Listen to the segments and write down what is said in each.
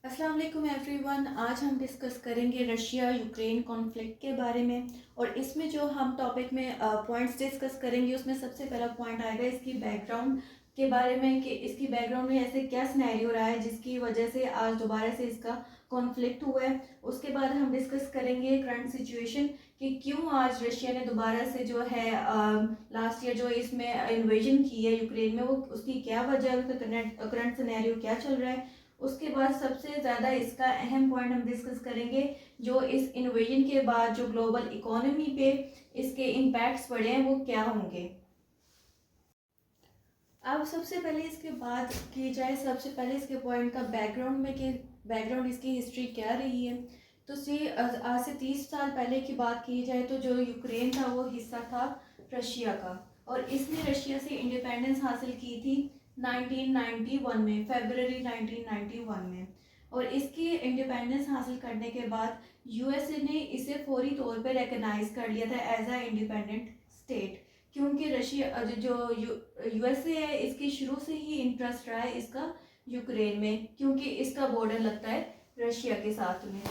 अस्सलाम वालेकुम एवरीवन। आज हम डिस्कस करेंगे रशिया यूक्रेन कॉन्फ्लिक्ट के बारे में। और इसमें जो हम टॉपिक में पॉइंट्स डिस्कस करेंगे उसमें सबसे पहला पॉइंट आएगा इसकी बैकग्राउंड के बारे में कि इसकी बैकग्राउंड में ऐसे क्या सिनेरियो रहा है जिसकी वजह से आज दोबारा से इसका कॉन्फ्लिक्ट हुआ है। उसके बाद हम डिस्कस करेंगे करंट सिचुएशन कि क्यों आज रशिया ने दोबारा से जो है लास्ट ईयर जो इसमें इन्वेजन की है यूक्रेन में, वो उसकी क्या वजह है, उसका करंट सिनेरियो क्या चल रहा है। उसके बाद सबसे ज़्यादा इसका अहम पॉइंट हम डिस्कस करेंगे जो इस इन्वेजन के बाद जो ग्लोबल इकोनॉमी पे इसके इम्पैक्ट्स पड़े हैं वो क्या होंगे। अब सबसे पहले इसके बात की जाए, सबसे पहले इसके पॉइंट का बैकग्राउंड में कि बैकग्राउंड इसकी हिस्ट्री क्या रही है। तो सी आज से 30 साल पहले की बात की जाए तो जो यूक्रेन था वो हिस्सा था रशिया का, और इसने रशिया से इंडिपेंडेंस हासिल की थी 1991 में, फरवरी 1991 में। और इसकी इंडिपेंडेंस हासिल करने के बाद यूएसए ने इसे फौरी तौर पे रिकग्नाइज कर लिया था एज अ इंडिपेंडेंट स्टेट, क्योंकि रशिया जो यूएसए है इसकी शुरू से ही इंटरेस्ट रहा है इसका यूक्रेन में, क्योंकि इसका बॉर्डर लगता है रशिया के साथ में।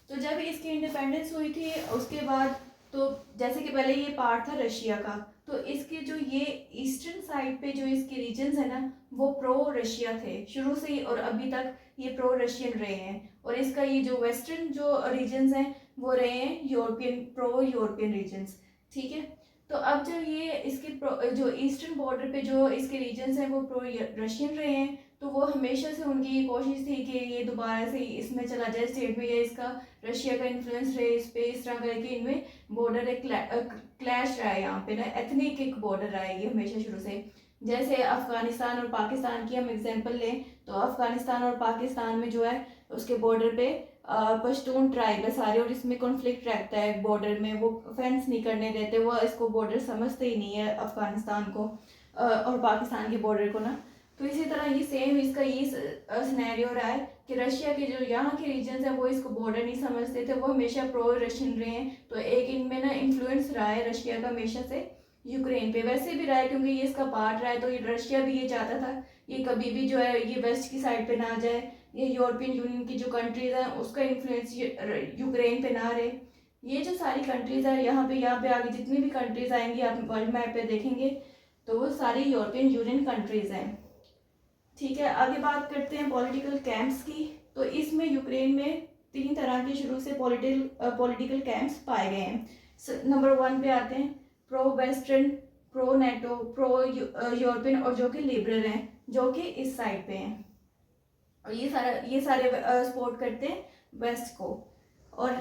तो जब इसकी इंडिपेंडेंस हुई थी उसके बाद, तो जैसे कि पहले ये पार्ट था रशिया का, तो इसके जो ये ईस्टर्न साइड पे जो इसके रीजन्स है ना वो प्रो रशिया थे शुरू से ही, और अभी तक ये प्रो रशियन रहे हैं। और इसका ये जो वेस्टर्न जो रीजन्स हैं वो रहे हैं यूरोपियन, प्रो यूरोपियन रीजन्स। ठीक है। तो अब जब ये इसके जो ईस्टर्न बॉर्डर पे जो इसके रीजन्स हैं वो प्रो रशियन रहे हैं, तो वो हमेशा से उनकी ये कोशिश थी कि ये दोबारा से इसमें चला जाए स्टेट में, या इसका रशिया का इन्फ्लुएंस रहे इस पे, इस तरह करके इनमें बॉर्डर एक क्लैश रहा है यहाँ पे ना, एथनिक एक बॉर्डर रहा है ये हमेशा शुरू से। जैसे अफगानिस्तान और पाकिस्तान की हम एग्जांपल लें तो अफगानिस्तान और पाकिस्तान में जो है उसके बॉर्डर पे पश्तून ट्राइब है सारे, और इसमें कॉन्फ्लिक्ट रहता है बॉर्डर में, वो फेंस नहीं करने देते, वो इसको बॉर्डर समझते ही नहीं है अफगानिस्तान को और पाकिस्तान के बॉर्डर को ना। तो इसी तरह ये सेम इसका ये सिनेरियो रहा है कि रशिया के जो यहाँ के रीजन्स हैं वो इसको बॉर्डर नहीं समझते थे, वो हमेशा प्रो रशियन रहे हैं। तो एक इनमें ना इन्फ्लुएंस रहा है रशिया का हमेशा से यूक्रेन पे, वैसे भी रहा है क्योंकि ये इसका पार्ट रहा है, तो ये रशिया भी ये चाहता था ये कभी भी जो है ये वेस्ट की साइड पे ना जाए, ये यूरोपियन यूनियन की जो कंट्रीज हैं उसका इन्फ्लुएंस यूक्रेन पे ना रहे। ये जो सारी कंट्रीज है यहाँ पे आगे जितनी भी कंट्रीज आएंगी आप वर्ल्ड मैप पे देखेंगे तो वो सारी यूरोपियन यूनियन कंट्रीज हैं। ठीक है, आगे बात करते हैं पॉलिटिकल कैंप्स की। तो इसमें यूक्रेन में 3 तरह के शुरू से पॉलिटिकल कैंप्स पाए गए हैं। नंबर 1 पे आते हैं pro western, pro NATO, pro European, और जो कि लिबरल हैं जो कि इस साइड पे हैं, और ये सारे सपोर्ट करते हैं वेस्ट को। और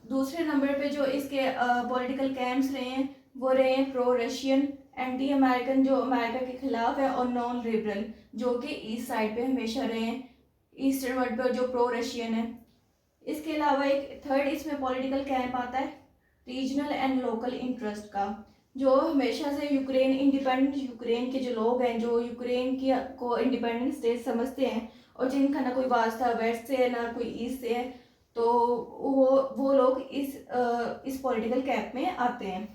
दूसरे नंबर पे जो इसके पॉलिटिकल कैंप्स रहे हैं वो रहे हैं प्रो रशियन, एंटी अमेरिकन जो अमेरिका के खिलाफ है, और नॉन लिबरल जो कि ईस्ट साइड पे हमेशा रहे हैं, ईस्टर्न वर्ल्ड पर जो प्रो रशियन है। इसके अलावा एक थर्ड इसमें पॉलिटिकल कैंप आता है रीजनल एंड लोकल इंटरेस्ट का, जो हमेशा से यूक्रेन इंडिपेंडेंट यूक्रेन के जो लोग हैं जो यूक्रेन की को इंडिपेंडेंट स्टेट समझते हैं, और जिनका ना कोई वास्ता वेस्ट से है ना कोई ईस्ट से है, तो वो लोग इस पॉलिटिकल कैंप में आते हैं।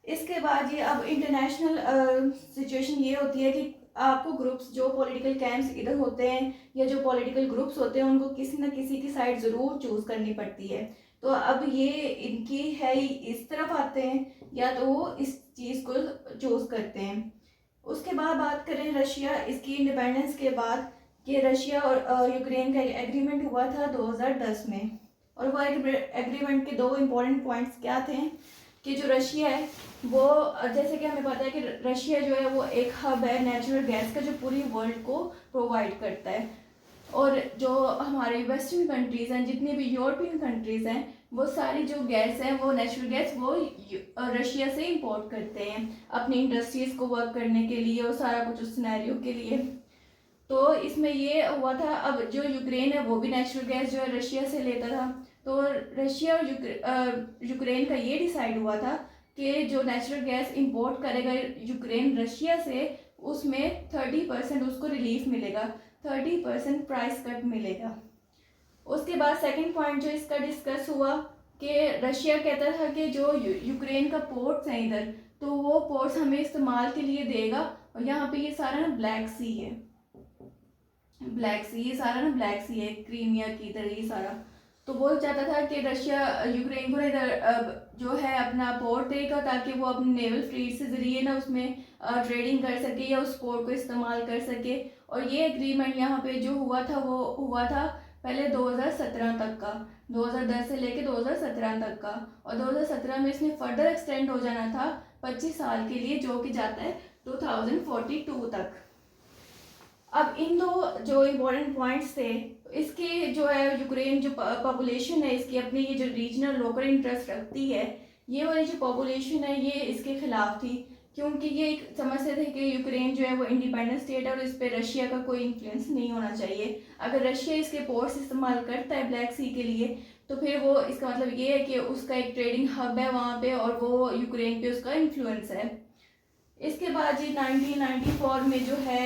इसके बाद ये अब इंटरनेशनल सिचुएशन ये होती है कि आपको ग्रुप्स जो पॉलिटिकल कैंप्स इधर होते हैं या जो पॉलिटिकल ग्रुप्स होते हैं उनको किसी न किसी की साइड ज़रूर चूज़ करनी पड़ती है। तो अब ये इनकी है इस तरफ आते हैं या तो वो इस चीज़ को चूज़ करते हैं। उसके बाद बात करें रशिया, इसकी इंडिपेंडेंस के बाद कि रशिया और यूक्रेन का एग्रीमेंट हुआ था 2010 में, और वो एग्रीमेंट के 2 इम्पोर्टेंट पॉइंट्स क्या थे कि जो रशिया है वो, जैसे कि हमें पता है कि रशिया जो है वो एक हब है नेचुरल गैस का जो पूरी वर्ल्ड को प्रोवाइड करता है, और जो हमारे वेस्टर्न कंट्रीज़ हैं जितनी भी यूरोपियन कंट्रीज़ हैं वो सारी जो गैस है वो नेचुरल गैस वो रशिया से इंपोर्ट करते हैं अपनी इंडस्ट्रीज़ को वर्क करने के लिए और सारा कुछ उस सिनेरियो के लिए। तो इसमें ये हुआ था, अब जो यूक्रेन है वो भी नेचुरल गैस जो है रशिया से लेता था, तो रशिया और यूक्रेन का ये डिसाइड हुआ था कि जो नेचुरल गैस इंपोर्ट करेगा यूक्रेन रशिया से उसमें 30% उसको रिलीफ मिलेगा, 30% प्राइस कट मिलेगा। उसके बाद सेकंड पॉइंट जो इसका डिस्कस हुआ कि रशिया कहता था कि जो यूक्रेन का पोर्ट्स हैं इधर, तो वो पोर्ट्स हमें इस्तेमाल के लिए देगा, और यहाँ पे ये सारा ना ब्लैक सी है, ब्लैक सी, ये सारा ना ब्लैक सी है, क्रीमिया की तरह ये सारा। तो वो चाहता था कि रशिया यूक्रेन को इधर जो है अपना पोर्ट देगा, ताकि वो अपने नेवल फ्लीट से ज़रिए ना उसमें ट्रेडिंग कर सके या उस पोर्ट को इस्तेमाल कर सके। और ये एग्रीमेंट यहाँ पे जो हुआ था वो हुआ था पहले 2017 तक का, 2010 से लेके 2017 तक का। और 2017 में इसमें फर्दर एक्सटेंड हो जाना था 25 साल के लिए, जो कि जाता है 2042 तक। अब इन दो जो इम्पोर्टेंट पॉइंट्स थे, इसके जो है यूक्रेन जो पॉपुलेशन है इसकी अपनी ये जो रीजनल लोकल इंटरेस्ट रखती है, ये वाली जो पॉपुलेशन है ये इसके खिलाफ थी, क्योंकि ये एक समझते थे कि यूक्रेन जो है वो इंडिपेंडेंट स्टेट है और इस पर रशिया का कोई इन्फ्लुएंस नहीं होना चाहिए। अगर रशिया इसके पोर्ट्स इस्तेमाल करता है ब्लैक सी के लिए, तो फिर वो इसका मतलब ये है कि उसका एक ट्रेडिंग हब है वहाँ पे और वो यूक्रेन पे उसका इन्फ्लुएंस है। इसके बाद ये 1994 में जो है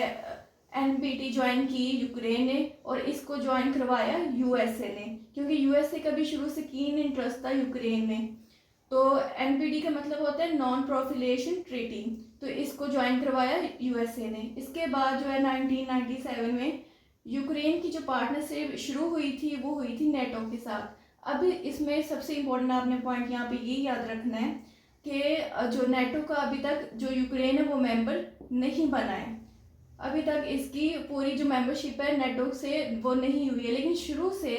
एनपीटी ज्वाइन की यूक्रेन ने, और इसको ज्वाइन करवाया यूएसए ने, क्योंकि यूएसए का भी शुरू से कीन इंटरेस्ट था यूक्रेन में। तो एनपीटी का मतलब होता है नॉन प्रोफिलेशन ट्रीटी, तो इसको ज्वाइन करवाया यूएसए ने। इसके बाद जो है 1997 में यूक्रेन की जो पार्टनरशिप शुरू हुई थी वो हुई थी नेटो के साथ। अब इसमें सबसे इम्पोर्टेंट आपने पॉइंट यहाँ पे ये याद रखना है कि जो नेटो का अभी तक जो यूक्रेन है वो मेंबर नहीं बना है, अभी तक इसकी पूरी जो मेंबरशिप है नेटो से वो नहीं हुई है। लेकिन शुरू से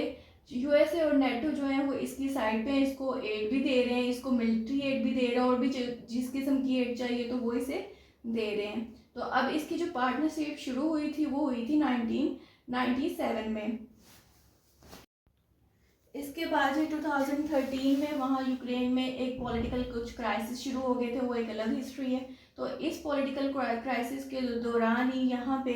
यूएसए और नेटो जो है वो इसकी साइड पे इसको एड भी दे रहे हैं, इसको मिलिट्री एड भी दे रहे हैं, और भी जिस किस्म की एड चाहिए तो वो इसे दे रहे हैं। तो अब इसकी जो पार्टनरशिप शुरू हुई थी वो हुई थी 1997 में। इसके बाद ही 2013 में वहाँ यूक्रेन में एक पॉलिटिकल कुछ क्राइसिस शुरू हो गए थे, वो एक अलग हिस्ट्री है। तो इस पॉलिटिकल क्राइसिस के दौरान ही यहाँ पे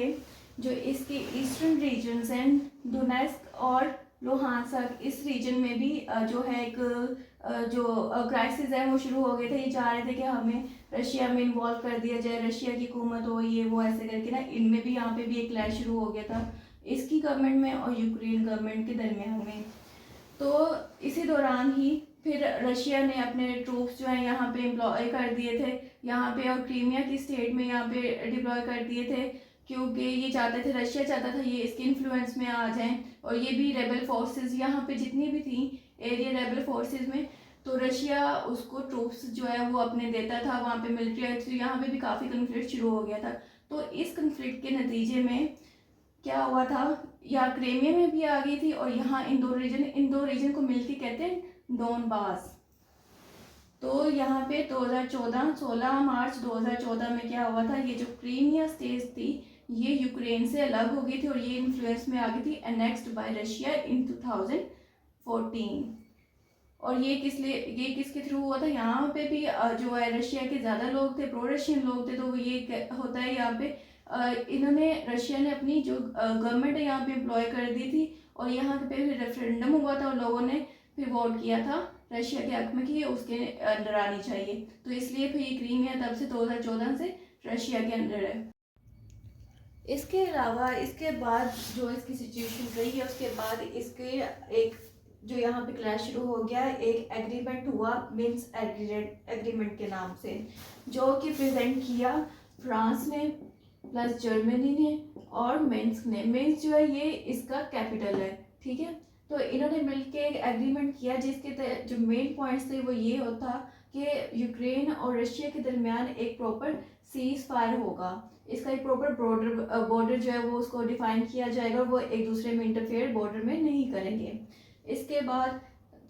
जो इसके ईस्टर्न रीजन्स हैं डोनेस्क और लुहानस्क, इस रीजन में भी जो है एक जो क्राइसिस है वो शुरू हो गए थे। ये चाह रहे थे कि हमें रशिया में इन्वॉल्व कर दिया जाए, रशिया की हुकूमत हो ये वो ऐसे करके ना, इनमें भी यहाँ पे भी एक क्लैश शुरू हो गया था इसकी गवर्नमेंट में और यूक्रेन गवर्नमेंट के दरमियान में। तो इसी दौरान ही फिर रशिया ने अपने ट्रूप्स जो है यहाँ पे एम्प्लॉय कर दिए थे यहाँ पे, और क्रीमिया की स्टेट में यहाँ पे डिप्लॉय कर दिए थे, क्योंकि ये चाहते थे, रशिया चाहता था ये इसके इन्फ्लुएंस में आ जाएं। और ये भी रेबल फोर्सेस यहाँ पे जितनी भी थी एरिया रेबल फोर्सेस में, तो रशिया उसको ट्रूप्स जो है वो अपने देता था वहाँ पे मिलिट्री। तो यहाँ पे भी काफ़ी कन्फ्लिक्ट शुरू हो गया था। तो इस कन्फ्लिक्ट के नतीजे में क्या हुआ था, यहाँ क्रीमिया में भी आ गई थी, और यहाँ इन दो रीजन को मिलके कहते हैं डोनबास। तो यहाँ पे 2014 16 मार्च 2014 में क्या हुआ था, ये जो क्रीमिया स्टेट थी ये यूक्रेन से अलग हो गई थी और ये इन्फ्लुएंस में आ गई थी, अनेक्स्ड बाय रशिया इन 2014। और ये किसके थ्रू हुआ था, यहाँ पे भी जो है रशिया के ज़्यादा लोग थे, प्रो रशियन लोग थे। तो ये होता है यहाँ पे इन्होंने रशिया ने अपनी जो गवर्नमेंट है यहाँ पे एम्प्लॉय कर दी थी, और यहाँ पे फिर रेफरेंडम हुआ था और लोगों ने फिर वोट किया था रशिया के हक में कि ये उसके अंडर आनी चाहिए। तो इसलिए फिर ये क्रीमिया तब से 2014 से रशिया के अंडर है। इसके अलावा इसके बाद जो इसकी सिचुएशन रही है, उसके बाद इसके एक जो यहाँ पे क्लैश शुरू हो गया, एक एग्रीमेंट हुआ मिन्स एग्रीमेंट के नाम से, जो कि प्रेजेंट किया फ्रांस ने प्लस जर्मनी ने और मिन्स्क ने। मिन्स्क जो है ये इसका कैपिटल है, ठीक है। तो इन्होंने मिलके एक एग्रीमेंट किया जिसके जो मेन पॉइंट्स थे वो ये होता कि यूक्रेन और रशिया के दरमियान एक प्रॉपर सीज फायर होगा, इसका एक प्रॉपर बॉर्डर जो है वो उसको डिफाइन किया जाएगा, वो एक दूसरे में इंटरफेयर बॉर्डर में नहीं करेंगे। इसके बाद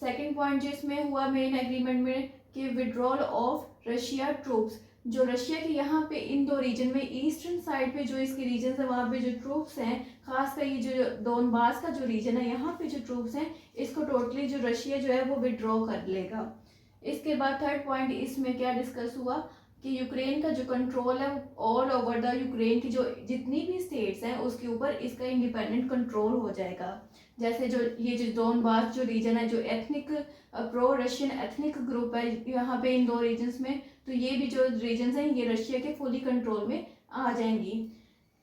सेकंड पॉइंट जो इसमें हुआ मेन एग्रीमेंट में कि विड्रॉल ऑफ रशिया ट्रूप्स, जो रशिया के यहाँ पे इन दो रीजन में ईस्टर्न साइड पे जो इसके रीजन है वहाँ पे जो ट्रूप्स हैं, खासकर ये जो डोनबास का जो रीजन है यहाँ पे जो ट्रूप्स हैं, इसको टोटली जो रशिया जो है वो विड्रॉ कर लेगा। इसके बाद थर्ड पॉइंट इसमें क्या डिस्कस हुआ कि यूक्रेन का जो कंट्रोल है ऑल ओवर द यूक्रेन की जो जितनी भी स्टेट्स हैं उसके ऊपर इसका इंडिपेंडेंट कंट्रोल हो जाएगा। जैसे जो ये जो डोनबास जो रीजन है, जो ethnic pro Russian ethnic group है यहाँ पे इन दो रीजन्स में, तो ये भी जो रीजन्स हैं ये रशिया के फुली कंट्रोल में आ जाएंगी।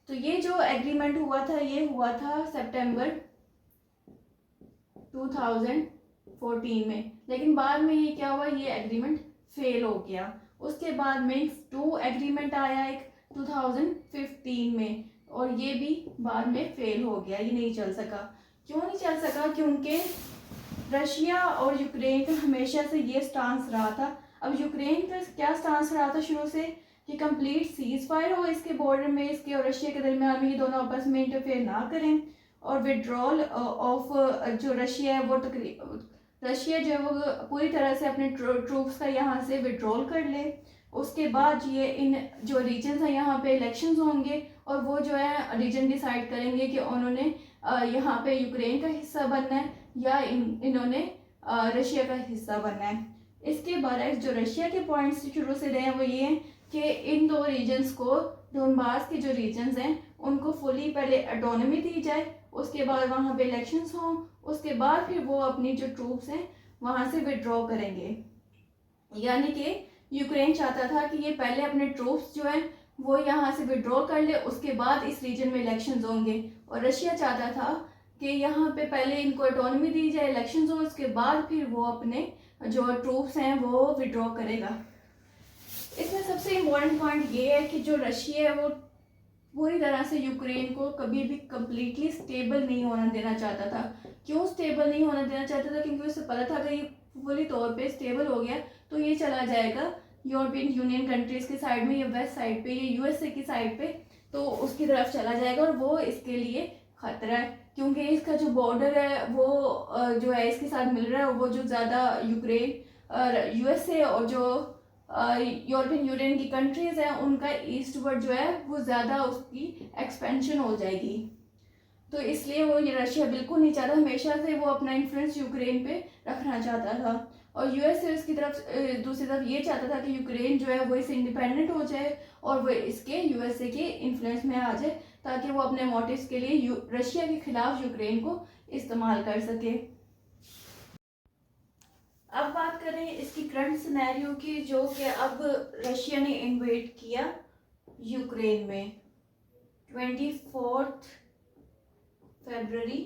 तो ये जो एग्रीमेंट हुआ था ये हुआ था सितंबर 2014 में, लेकिन बाद में ये क्या हुआ, ये एग्रीमेंट फेल हो गया। उसके बाद मिन्स्क 2 एग्रीमेंट आया एक 2015 में, और ये भी बाद में फेल हो गया, ये नहीं चल सका। क्यों नहीं चल सका? क्योंकि रशिया और यूक्रेन का हमेशा से ये स्टांस रहा था। अब यूक्रेन का क्या स्टांस रहा था शुरू से कि कंप्लीट सीज फायर हो इसके बॉर्डर में, इसके और रशिया के दरमियान में, ये दोनों आपस में इंटरफेयर ना करें, और विड्रॉल ऑफ जो रशिया है वो रशिया जो है वो पूरी तरह से अपने ट्रूप्स का यहाँ से विड्रॉल कर ले। उसके बाद ये इन जो रीजन्स हैं यहाँ पे इलेक्शंस होंगे, और वो जो है रीजन डिसाइड करेंगे कि उन्होंने यहाँ पे यूक्रेन का हिस्सा बनना है या इन्होंने रशिया का हिस्सा बनना है। इसके बाद जो रशिया के पॉइंट्स शुरू से रहे हैं वो ये हैं कि इन दो रीजन्स को, डोनबास के जो रीजन्स हैं उनको फुली पहले ऑटोनॉमी दी जाए, उसके बाद वहाँ पे इलेक्शंस हों, उसके बाद फिर वो अपनी जो ट्रूप्स हैं वहाँ से विड्रॉ करेंगे। यानी कि यूक्रेन चाहता था कि ये पहले अपने ट्रूप्स जो हैं वो यहाँ से विड्रॉ कर ले, उसके बाद इस रीजन में इलेक्शंस होंगे, और रशिया चाहता था कि यहाँ पे पहले इनको ऑटोनॉमी दी जाए, इलेक्शंस हो, उसके बाद फिर वो अपने जो ट्रूप्स हैं वो विड्रॉ करेगा। इसमें सबसे इम्पोर्टेंट पॉइंट ये है कि जो रशिया है वो पूरी तरह से यूक्रेन को कभी भी कम्प्लीटली स्टेबल नहीं होना देना चाहता था। क्यों स्टेबल नहीं होना देना चाहता था? क्योंकि उसे पता था कि ये पूरी तौर पे स्टेबल हो गया तो ये चला जाएगा यूरोपियन यूनियन कंट्रीज के साइड में, या वेस्ट साइड पे, या यूएसए की साइड पे, तो उसकी तरफ चला जाएगा, और वो इसके लिए खतरा है। क्योंकि इसका जो बॉर्डर है वो जो है इसके साथ मिल रहा है, वो जो ज़्यादा यूक्रेन यूएसए और जो यूरोपियन यूनियन की कंट्रीज़ हैं उनका ईस्टवर्ड जो है वो ज़्यादा उसकी एक्सपेंशन हो जाएगी। तो इसलिए वो ये रशिया बिल्कुल नहीं चाहता, हमेशा से वो अपना इन्फ्लुएंस यूक्रेन पे रखना चाहता था। और यूएसए इसकी तरफ दूसरी तरफ ये चाहता था कि यूक्रेन जो है वो इससे इंडिपेंडेंट हो जाए और वो इसके यूएसए के इन्फ्लुएंस में आ जाए, ताकि वो अपने मोटिव्स के लिए रशिया के खिलाफ यूक्रेन को इस्तेमाल कर सके। अब बात करें इसकी करंट सिनेरियो की, जो कि अब रशिया ने इन्वेड किया यूक्रेन में 24 फरवरी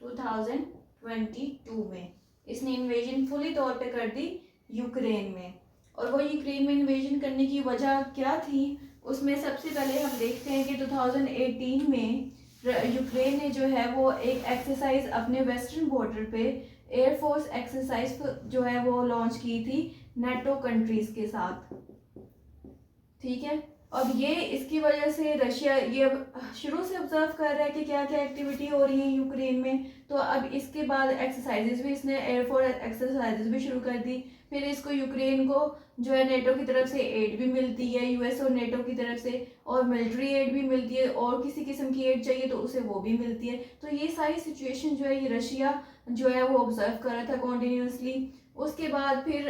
2022 में। इसने इन्वेजन फुली तौर पे कर दी यूक्रेन में। और वो यूक्रेन में इन्वेजन करने की वजह क्या थी, उसमें सबसे पहले हम देखते हैं कि 2018 में यूक्रेन ने जो है वो एक एक्सरसाइज अपने वेस्टर्न बॉर्डर पे एयरफोर्स एक्सरसाइज जो है वो लॉन्च की थी नेटो कंट्रीज के साथ। ठीक है, अब ये इसकी वजह से रशिया ये शुरू से ऑब्जर्व कर रहा है कि क्या क्या एक्टिविटी हो रही है यूक्रेन में। तो अब इसके बाद एक्सरसाइजेज भी इसने एयरफोर्स एक्सरसाइजेज भी शुरू कर दी। फिर इसको यूक्रेन को जो है नेटो की तरफ से एड भी मिलती है, यूएस और नेटो की तरफ से, और मिलिट्री एड भी मिलती है, और किसी किस्म की एड चाहिए तो उसे वो भी मिलती है। तो ये सारी सिचुएशन जो है ये रशिया जो है वो ऑब्जर्व कर रहा था कॉन्टीन्यूसली। उसके बाद फिर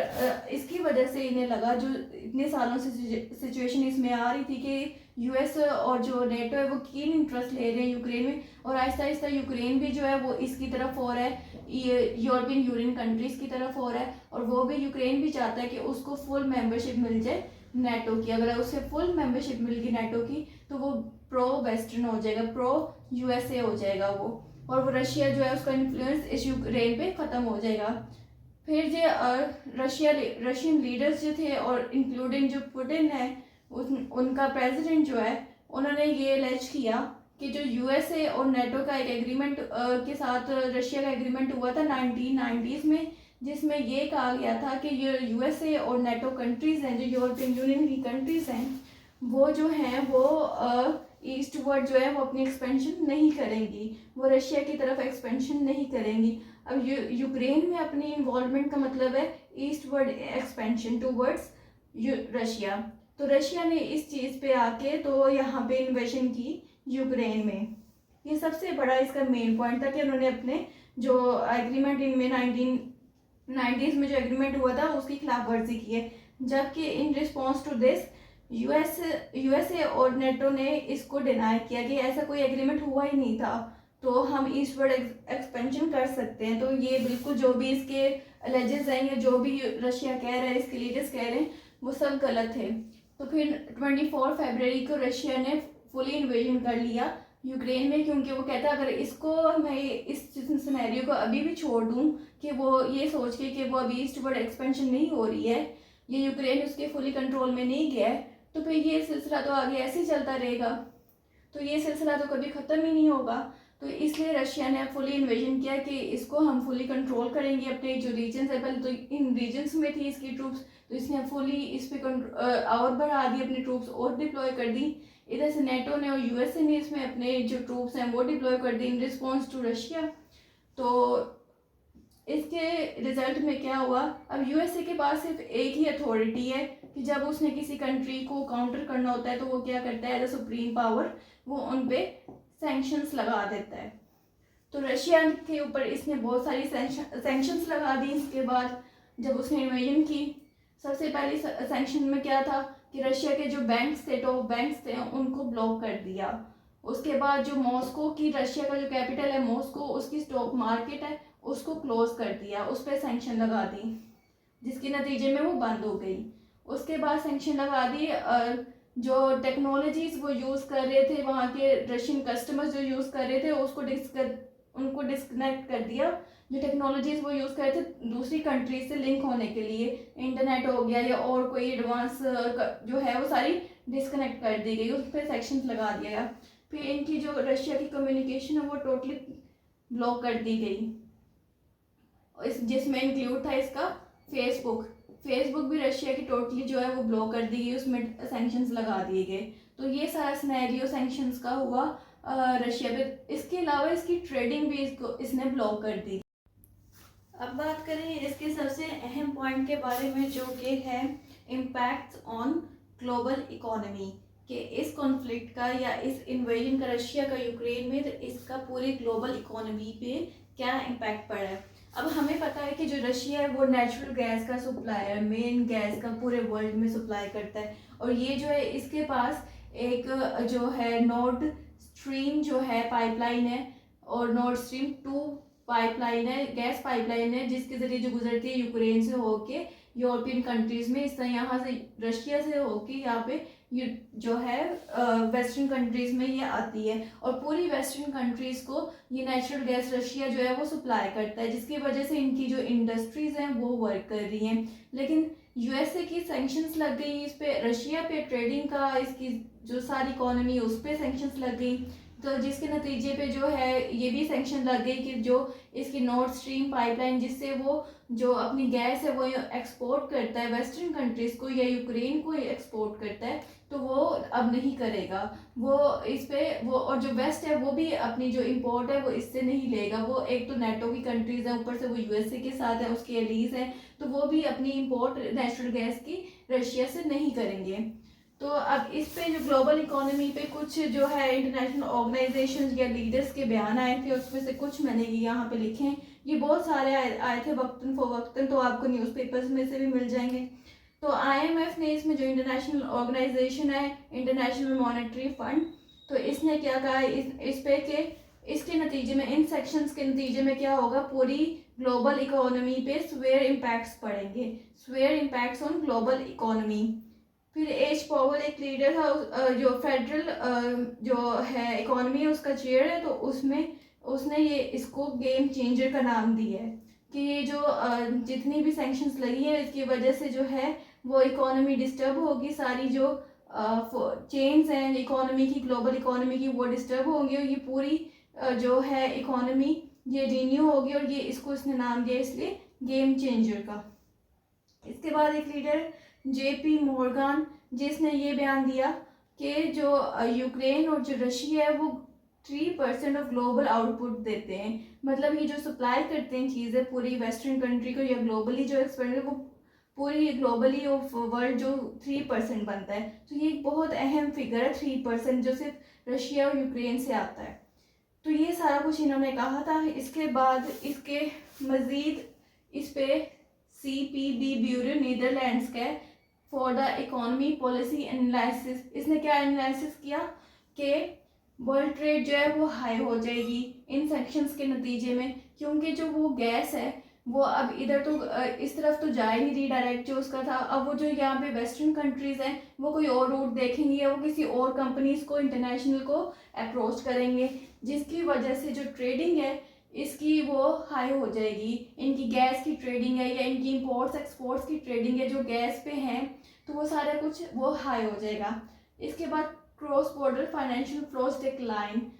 इसकी वजह से इन्हें लगा, जो इतने सालों से सिचुएशन इसमें आ रही थी कि यूएस और जो नेटो है वो कीन इंटरेस्ट ले रहे हैं यूक्रेन में, और आहिस्ता आहिस्ता यूक्रेन भी जो है वो इसकी तरफ हो रहा है, यूरोपियन यूनियन कंट्रीज की तरफ हो रहा है, और वो भी यूक्रेन भी चाहता है कि उसको फुल मेंबरशिप मिल जाए नेटो की। अगर उसे फुल मेंबरशिप मिल गई नेटो की तो वो प्रो वेस्टर्न हो जाएगा, प्रो यूएसए हो जाएगा वो, और वो रशिया जो है उसका इन्फ्लुएंस इस यूक्रेन पे ख़त्म हो जाएगा। फिर जो रशियन लीडर्स जो थे, और इंक्लूडिंग जो पुतिन है उनका प्रेसिडेंट जो है, उन्होंने ये एलेज किया कि जो यूएसए और नेटो का एक एग्रीमेंट के साथ रशिया का एग्रीमेंट हुआ था 1990s में, जिसमें ये कहा गया था कि ये यूएसए और नेटो कंट्रीज़ हैं, जो यूरोपियन यूनियन की कंट्रीज़ हैं, वो जो हैं वो ईस्टवर्ड जो है वो अपनी एक्सपेंशन नहीं करेंगी, वो रशिया की तरफ एक्सपेंशन नहीं करेंगी। अब यूक्रेन में अपनी इन्वॉल्वमेंट का मतलब है ईस्टवर्ड एक्सपेंशन टूवर्ड्स रशिया। तो रशिया ने इस चीज़ पे आके तो यहाँ पे इन्वेशन की यूक्रेन में। ये सबसे बड़ा इसका मेन पॉइंट था कि उन्होंने अपने जो एग्रीमेंट इनमें 1990s में जो एग्रीमेंट हुआ था उसकी खिलाफ वर्जी की है। जबकि in response to this USA और नेटो ने इसको डिनाई किया कि ऐसा कोई एग्रीमेंट हुआ ही नहीं था, तो हम ईस्टवर्ड एक्सपेंशन कर सकते हैं। तो ये बिल्कुल जो भी इसके एलिजेस हैं या जो भी रशिया कह रहा है, इसके लीडर्स कह रहे हैं, वो सब गलत है। तो फिर 24 फरवरी को रशिया ने फुली इन्वेजन कर लिया यूक्रेन में, क्योंकि वो कहता है अगर इसको मैं इस सिनेरियो को अभी भी छोड़ दूं कि वो ये सोच के कि वो अभी ईस्टवर्ड एक्सपेंशन नहीं हो रही है, ये यूक्रेन उसके फुली कंट्रोल में नहीं गया है, तो फिर ये सिलसिला तो आगे ऐसे ही चलता रहेगा। तो ये सिलसिला तो कभी ख़त्म ही नहीं होगा। तो इसलिए रशिया ने फुली इन्वेजन किया कि इसको हम फुली कंट्रोल करेंगे। अपने जो रीजन्स है, पहले तो इन रीजन्स में थी इसकी ट्रूप्स, तो इसने फुली इस पर और बढ़ा दी, अपनी ट्रूप्स और डिप्लॉय कर दी। इधर से नेटो ने और यूएसए ने इसमें अपने जो ट्रूप्स हैं वो डिप्लॉय कर दी इन रिस्पॉन्स टू रशिया। तो इसके रिजल्ट में क्या हुआ, अब यूएसए के पास सिर्फ एक ही अथॉरिटी है कि जब उसने किसी कंट्री को काउंटर करना होता है तो वो क्या करता है, एज अ सुप्रीम पावर वो उन पे सैंक्शंस लगा देता है। तो रशिया के ऊपर इसने बहुत सारी सैंक्शंस लगा दी। इसके बाद जब उसने इन्वेजन की, सबसे पहले सैंक्शन में क्या था कि रशिया के जो बैंक्स थे, टॉप बैंक्स थे, उनको ब्लॉक कर दिया। उसके बाद जो मॉस्को की, रशिया का जो कैपिटल है मॉस्को, उसकी स्टॉक मार्केट है उसको क्लोज कर दिया, उस पर सैंक्शन लगा दी, जिसके नतीजे में वो बंद हो गई। उसके बाद सैंक्शन लगा दी जो टेक्नोलॉजीज वो यूज़ कर रहे थे, वहाँ के रशियन कस्टमर्स जो यूज़ कर रहे थे उनको डिस्कनेक्ट कर दिया। जो टेक्नोलॉजीज वो यूज़ कर रहे थे दूसरी कंट्रीज से लिंक होने के लिए, इंटरनेट हो गया या और कोई एडवांस जो है वो सारी डिस्कनेक्ट कर दी गई, उस पर सेक्शंस लगा दिया गया। फिर इनकी जो रशिया की कम्युनिकेशन है वो टोटली ब्लॉक कर दी गई, जिसमें इंक्लूड था इसका फेसबुक भी रशिया की टोटली जो है वो ब्लॉक कर दी गई, उसमें सैंक्शंस लगा दिए गए। तो ये सारा सिनेरियो सैंक्शंस का हुआ रशिया पे। इसके अलावा इसकी ट्रेडिंग भी इसने ब्लॉक कर दी। अब बात करें इसके सबसे अहम पॉइंट के बारे में, जो कि है इम्पैक्ट्स ऑन ग्लोबल इकोनॉमी, कि इस कॉन्फ्लिक्ट का या इस इन्वेजन का रशिया का यूक्रेन में, तो इसका पूरी ग्लोबल इकोनॉमी पे क्या इम्पैक्ट पड़ा है। अब हमें पता है कि जो रशिया है वो नेचुरल गैस का सप्लायर, मेन गैस का पूरे वर्ल्ड में सप्लाई करता है। और ये जो है इसके पास एक जो है नॉर्थ स्ट्रीम जो है पाइपलाइन है, और नॉर्थ स्ट्रीम 2 पाइपलाइन है, गैस पाइपलाइन है, जिसके जरिए जो गुजरती है यूक्रेन से होके यूरोपियन कंट्रीज में, इस तरह यहाँ से रशिया से होके यहाँ पे जो है वेस्टर्न कंट्रीज में ये आती है। और पूरी वेस्टर्न कंट्रीज को ये नेचुरल गैस रशिया जो है वो सप्लाई करता है, जिसकी वजह से इनकी जो इंडस्ट्रीज हैं वो वर्क कर रही हैं। लेकिन यूएसए की सैंक्शंस लग गई इस पे, रशिया पे ट्रेडिंग का, इसकी जो सारी इकोनॉमी है उस पर सैंक्शंस लग गई। तो जिसके नतीजे पे जो है ये भी सैंक्शन लग गई कि जो इसकी नॉर्थ स्ट्रीम पाइपलाइन, जिससे वो जो अपनी गैस है वो एक्सपोर्ट करता है वेस्टर्न कंट्रीज को या यूक्रेन को एक्सपोर्ट करता है, तो वो अब नहीं करेगा। वो इस पे वो, और जो वेस्ट है वो भी अपनी जो इंपोर्ट है वो इससे नहीं लेगा। वो एक तो नेटो की कंट्रीज है, ऊपर से वो यूएसए के साथ है, उसके एलीज हैं, तो वो भी अपनी इंपोर्ट नेचुरल गैस की रशिया से नहीं करेंगे। तो अब इस पे जो ग्लोबल इकोनॉमी पे कुछ जो है इंटरनेशनल ऑर्गेनाइजेशन या लीडर्स के बयान आए थे, उसमें से कुछ मैंने यहाँ पे लिखे हैं। ये बहुत सारे आए थे वक्तन फवक्तन, तो आपको न्यूज़पेपर्स में से भी मिल जाएंगे। तो आईएमएफ ने इसमें, जो इंटरनेशनल ऑर्गेनाइजेशन है, इंटरनेशनल मॉनेटरी फंड, तो इसने क्या कहा इस पे कि इसके नतीजे में, इन सेक्शंस के नतीजे में क्या होगा, पूरी ग्लोबल इकोनॉमी पे स्वेयर इम्पैक्ट्स पड़ेंगे, swear impacts on global economy. फिर एच पॉवल एक लीडर था, जो फेडरल जो है इकोनॉमी है उसका चेयर है, तो उसने ये इसको गेम चेंजर का नाम दिया है कि ये जो जितनी भी सैंक्शंस लगी है इसकी वजह से जो है वो इकोनॉमी डिस्टर्ब होगी, सारी जो चेन्स हैं इकोनॉमी की, ग्लोबल इकोनॉमी की, वो डिस्टर्ब होंगी, और ये पूरी जो है इकोनॉमी ये रिन्यू होगी, और ये इसको इसने नाम दिया इसलिए गेम चेंजर का। इसके बाद एक लीडर जेपी मॉर्गन, जिसने ये बयान दिया कि जो यूक्रेन और जो रशिया है वो 3% ऑफ ग्लोबल आउटपुट देते हैं, मतलब ये जो सप्लाई करते हैं चीज़ें पूरी वेस्टर्न कंट्री को या ग्लोबली जो एक्सपेंड है वो पूरी ग्लोबली ऑफ वर्ल्ड जो 3% बनता है। तो ये एक बहुत अहम फिगर है 3%, जो सिर्फ रशिया और यूक्रेन से आता है। तो ये सारा कुछ इन्होंने कहा था। इसके बाद इसके मज़ीद इस पे CPB ब्यूरो नीदरलैंड्स का for the economy policy analysis, इसने क्या एनालिसिस किया कि वर्ल्ड ट्रेड जो है वो हाई हो जाएगी इन सेक्शंस के नतीजे में, क्योंकि जो वो गैस है वो अब इधर तो इस तरफ तो जा ही नहीं रही डायरेक्ट जो उसका था। अब वो जो यहाँ पे वेस्टर्न कंट्रीज़ हैं वो कोई और रूट देखेंगे या वो किसी और कंपनीज को इंटरनेशनल को अप्रोच करेंगे, जिसकी वजह से जो ट्रेडिंग है इसकी वो हाई हो जाएगी। इनकी गैस की ट्रेडिंग है या इनकी इंपोर्ट्स एक्सपोर्ट्स की ट्रेडिंग है जो गैस पे हैं, तो वो सारा कुछ वो हाई हो जाएगा। इसके बाद cross border financial flows decline.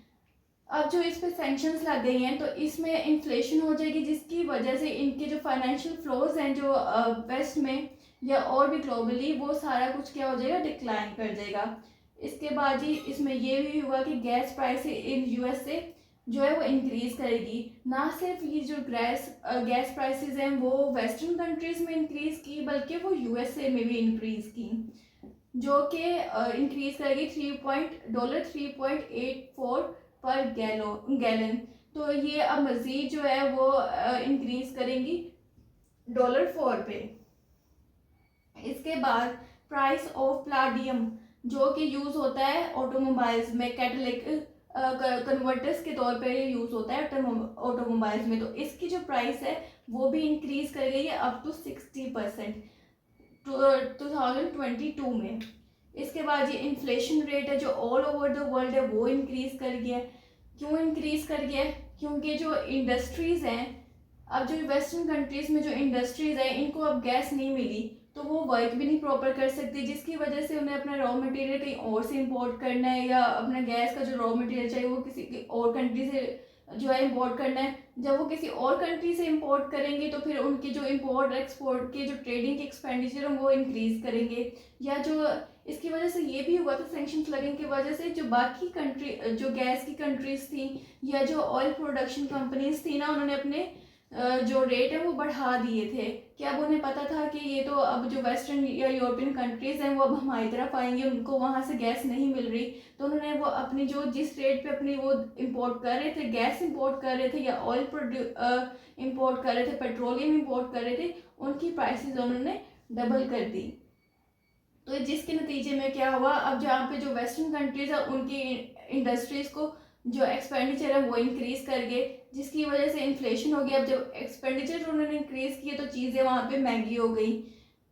अब जो इस पे सैंक्शंस लग गई हैं तो इसमें इन्फ्लेशन हो जाएगी, जिसकी वजह से इनके जो फाइनेंशियल फ्लोज हैं जो वेस्ट में या और भी ग्लोबली, वो सारा कुछ क्या हो जाएगा, डिक्लाइन कर जाएगा। इसके बाद ही इसमें ये भी हुआ कि गैस प्राइस इन यूएसए जो है वो इंक्रीज करेगी। ना सिर्फ ये जो गैस प्राइसेस हैं वो वेस्टर्न कंट्रीज में इंक्रीज की, बल्कि वो यूएसए में भी इंक्रीज की, जो कि इंक्रीज करेगी $3.84 पर गैलन। तो ये अब मज़ीद जो है वो इंक्रीज करेंगी $4 पे। इसके बाद प्राइस ऑफ प्लाडियम जो कि यूज़ होता है ऑटोमोबाइल्स में, कैटलिक कन्वर्टर्स के तौर पे यूज़ होता है ऑटोमोबाइल्स में, तो इसकी जो प्राइस है वो भी इंक्रीज कर गई है अप टू 60% 2022 में। इसके बाद ये इन्फ्लेशन रेट है जो ऑल ओवर द वर्ल्ड है वो इंक्रीज कर गया है। क्यों इंक्रीज कर गया है? क्योंकि जो इंडस्ट्रीज़ हैं, अब जो वेस्टर्न कंट्रीज़ में जो इंडस्ट्रीज़ हैं इनको अब गैस नहीं मिली, तो वो वर्क भी नहीं प्रॉपर कर सकती, जिसकी वजह से उन्हें अपना रॉ मटेरियल कहीं और से इंपोर्ट करना है, या अपना गैस का जो रॉ मटेरियल चाहिए वो किसी और कंट्री से जो है इंपोर्ट करना है। जब वो किसी और कंट्री से इंपोर्ट करेंगे तो फिर उनके जो इंपोर्ट एक्सपोर्ट के जो ट्रेडिंग के एक्सपेंडिचर हैं वो इंक्रीज करेंगे। या जो इसकी वजह से ये भी हुआ था सैंक्शंस लगने की वजह से, जो बाकी कंट्री जो गैस की कंट्रीज थी या जो ऑयल प्रोडक्शन कंपनीज थी ना, उन्होंने अपने जो रेट है वो बढ़ा दिए थे कि अब उन्हें पता था कि ये तो अब जो वेस्टर्न या यूरोपियन कंट्रीज़ हैं वो अब हमारी तरफ आएंगे, उनको वहाँ से गैस नहीं मिल रही, तो उन्होंने वो अपनी जो जिस रेट पे अपनी वो इंपोर्ट कर रहे थे, गैस इंपोर्ट कर रहे थे या ऑयल इंपोर्ट कर रहे थे, पेट्रोलियम इंपोर्ट कर रहे थे, उनकी प्राइसेस उन्होंने डबल कर दी। तो जिसके नतीजे में क्या हुआ, अब जहाँ पे जो वेस्टर्न कंट्रीज़ है उनकी इंडस्ट्रीज़ को जो एक्सपेंडिचर है वो इंक्रीज़ कर गए, जिसकी वजह से इन्फ्लेशन हो गया। अब जब एक्सपेंडिचर उन्होंने इंक्रीज़ किए तो चीज़ें वहाँ पे महंगी हो गई,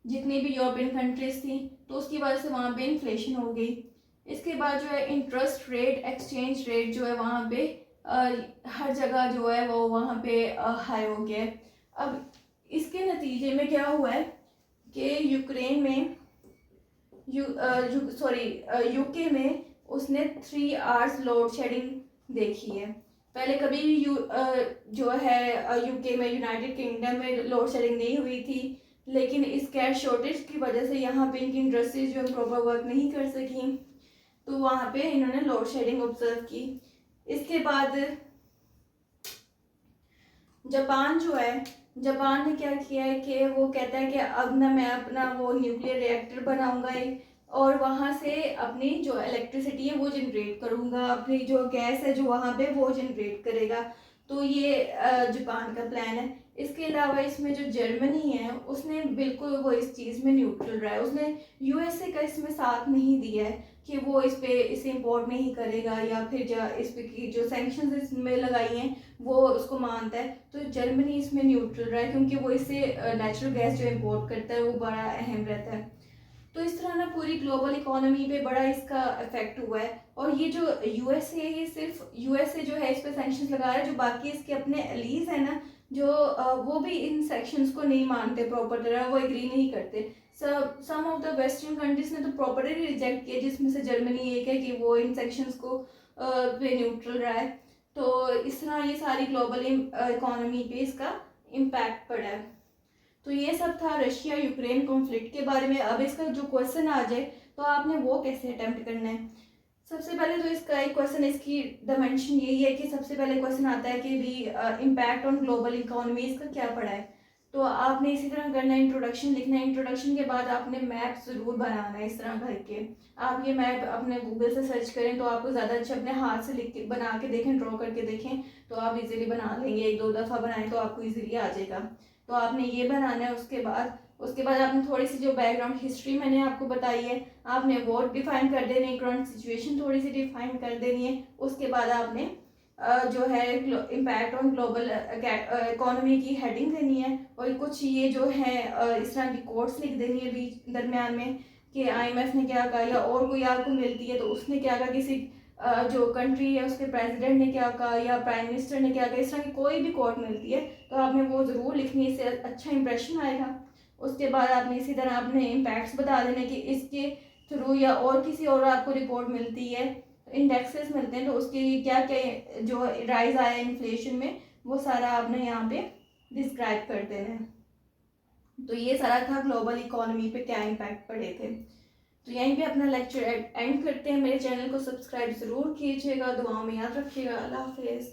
जितनी भी यूरोपियन कंट्रीज़ थी, तो उसकी वजह से वहाँ पे इन्फ्लेशन हो गई। इसके बाद जो है इंटरेस्ट रेट, एक्सचेंज रेट जो है वहाँ पे हर जगह जो है वो वहाँ पे हाई हो गया है। अब इसके नतीजे में क्या हुआ है कि यूक्रेन में यूके में उसने 3 आवर्स लोड शेडिंग देखी है। पहले कभी भी जो है यूके में, यूनाइटेड किंगडम में लोड शेडिंग नहीं हुई थी, लेकिन इस गैस शॉर्टेज की वजह से यहाँ पे इनकी इंडस्ट्रीज जो प्रॉपर वर्क नहीं कर सकी, तो वहाँ पे इन्होंने लोड शेडिंग ऑब्जर्व की। इसके बाद जापान जो है, जापान ने क्या किया है कि वो कहता है कि अब ना मैं अपना वो न्यूक्लियर रिएक्टर बनाऊंगा और वहाँ से अपनी जो इलेक्ट्रिसिटी है वो जनरेट करूँगा, अपनी जो गैस है जो वहाँ पे वो जनरेट करेगा। तो ये जापान का प्लान है। इसके अलावा इसमें जो जर्मनी है उसने बिल्कुल वो इस चीज़ में न्यूट्रल रहा है, उसने यूएसए का इसमें साथ नहीं दिया है कि वो इसे इंपोर्ट नहीं करेगा, या फिर इस पे की जो सैंक्शंस इसमें लगाई हैं वो उसको मानता है। तो जर्मनी इसमें न्यूट्रल रहा है, क्योंकि वो इससे नेचुरल गैस जो इंपोर्ट करता है वो बड़ा अहम रहता है। तो इस तरह ना पूरी ग्लोबल इकोनॉमी पे बड़ा इसका इफेक्ट हुआ है। और ये जो यूएसए, ये सिर्फ यूएसए जो है इस पे सैंक्शंस लगा रहा है, जो बाकी इसके अपने एलीज है ना, जो वो भी इन सेक्शंस को नहीं मानते प्रॉपर तरह, वो एग्री नहीं करते। सम ऑफ द वेस्टर्न कंट्रीज ने तो प्रॉपरली रिजेक्ट किया, जिसमें से जर्मनी एक है कि वो इन सेक्शंस को पे न्यूट्रल रहा है। तो इस तरह ये सारी ग्लोबल इकोनॉमी पे इसका इम्पैक्ट पड़ा है। तो ये सब था रशिया यूक्रेन कॉन्फ्लिक्ट के बारे में। अब इसका जो क्वेश्चन आ जाए तो आपने वो कैसे अटेम्प्ट करना है। सबसे पहले तो इसका एक क्वेश्चन, इसकी डायमेंशन यही है कि सबसे पहले क्वेश्चन आता है कि भी इम्पैक्ट ऑन ग्लोबल इकोनॉमी इसका क्या पड़ा है। तो आपने इसी तरह करना है, इंट्रोडक्शन लिखना है, इंट्रोडक्शन के बाद आपने मैप ज़रूर बनाना है इस तरह करके। आप ये मैप अपने गूगल से सर्च करें तो आपको ज़्यादा अच्छा, अपने हाथ से लिख के बना के देखें, ड्रॉ करके देखें तो आप इजीली बना लेंगे। 1-2 दफ़ा बनाएं तो आपको इजीली आ जाएगा। तो आपने ये बनाना है। उसके बाद आपने थोड़ी सी जो बैकग्राउंड हिस्ट्री मैंने आपको बताई है आपने वो डिफाइन कर देनी है, करंट सिचुएशन थोड़ी सी डिफाइन कर देनी है। उसके बाद आपने जो है इम्पैक्ट ऑन ग्लोबल इकोनॉमी की हेडिंग देनी है, और कुछ ये जो है इस तरह की कोट्स लिख देनी है बीच दरमियान में कि आईएमएफ ने क्या कहा, या और कोई आपको मिलती है तो उसने क्या कहा, किसी जो कंट्री है उसके प्रेसिडेंट ने क्या कहा या प्राइम मिनिस्टर ने क्या कहा, इस तरह की कोई भी कोट मिलती है तो आपने वो ज़रूर लिखनी है, इससे अच्छा इंप्रेशन आएगा। उसके बाद आपने इसी तरह अपने इम्पैक्ट्स बता देने कि इसके थ्रू या और किसी और आपको रिपोर्ट मिलती है, इंडेक्सेस मिलते हैं, तो उसकी क्या क्या जो राइज आया इन्फ्लेशन में वो सारा आपने यहाँ पे डिस्क्राइब कर देना है। तो ये सारा था ग्लोबल इकोनॉमी पे क्या इम्पैक्ट पड़े थे। तो यहीं पे अपना लेक्चर एंड करते हैं। मेरे चैनल को सब्सक्राइब ज़रूर कीजिएगा, दुआओं में याद रखिएगा। अल्लाह हाफिज़।